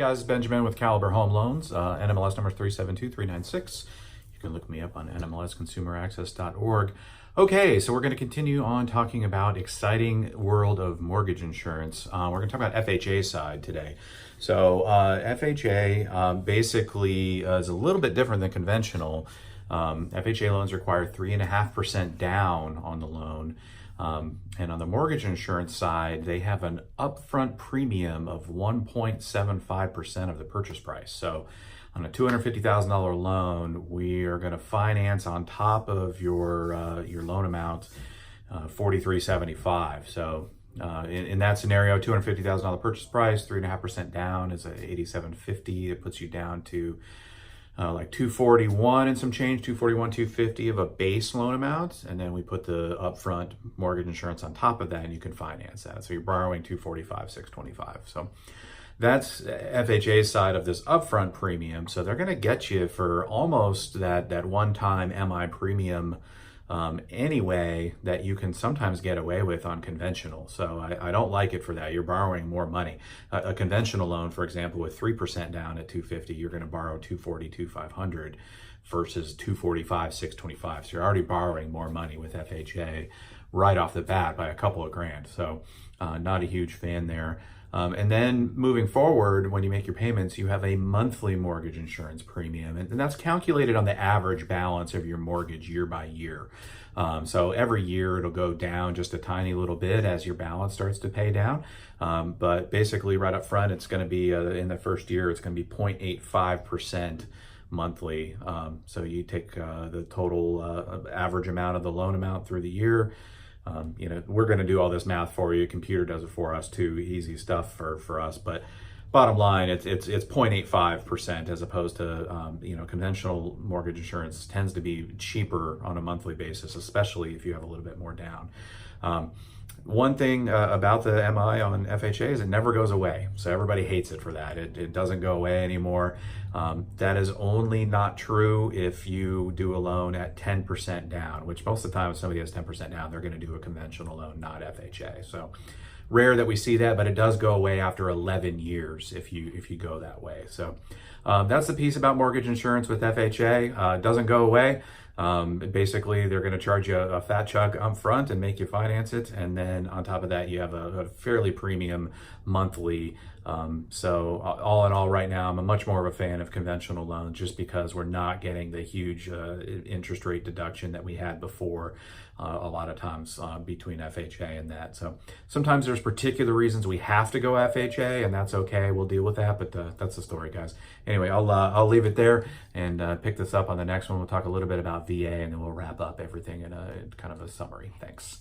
guys, it's Benjamin with Caliber Home Loans. NMLS number 372396. You can look me up on nmlsconsumeraccess.org. Okay, so we're going to continue on talking about exciting world of mortgage insurance. We're going to talk about FHA side today. So FHA basically is a little bit different than conventional. FHA loans require 3.5% down on the loan. And on the mortgage insurance side, they have an upfront premium of 1.75% of the purchase price. So on a $250,000 loan, we are going to finance on top of your loan amount $43.75. So in that scenario, $250,000 purchase price, 3.5% down is $87.50. It puts you down to like $241 and some change, $241.250 of a base loan amount, and then we put the upfront mortgage insurance on top of that, and you can finance that. So you're borrowing $245,625. So that's FHA's side of this upfront premium. So they're going to get you for almost that one-time MI premium anyway that you can sometimes get away with on conventional. So I don't like it for that. You're borrowing more money. A conventional loan, for example, with 3% down at $250, you're going to borrow $242,500 versus $245,625. So you're already borrowing more money with FHA right off the bat by a couple of grand. So not a huge fan there. And then moving forward, when you make your payments, you have a monthly mortgage insurance premium, and that's calculated on the average balance of your mortgage year by year. So every year it'll go down just a tiny little bit as your balance starts to pay down. But basically right up front, it's going to be, in the first year, it's going to be 0.85% monthly. So you take the total average amount of the loan amount through the year. We're going to do all this math for you. Computer does it for us too. Easy stuff for us. But bottom line, it's 0.85% as opposed to conventional mortgage insurance tends to be cheaper on a monthly basis, especially if you have a little bit more down. One thing about the MI on FHA is it never goes away. So everybody hates it for that. It doesn't go away anymore. That is only not true if you do a loan at 10% down, which most of the time if somebody has 10% down, they're going to do a conventional loan, not FHA. So rare that we see that, but it does go away after 11 years if you go that way. So that's the piece about mortgage insurance with FHA. It doesn't go away. Basically, they're going to charge you a fat chunk up front and make you finance it. And then on top of that, you have a fairly premium monthly. So all in all, right now, I'm much more of a fan of conventional loans just because we're not getting the huge interest rate deduction that we had before a lot of times between FHA and that. So sometimes there's particular reasons we have to go FHA, and that's okay. We'll deal with that, but that's the story, guys. Anyway, I'll leave it there and pick this up on the next one. We'll talk a little bit about VA, and then we'll wrap up everything in a kind of a summary. Thanks.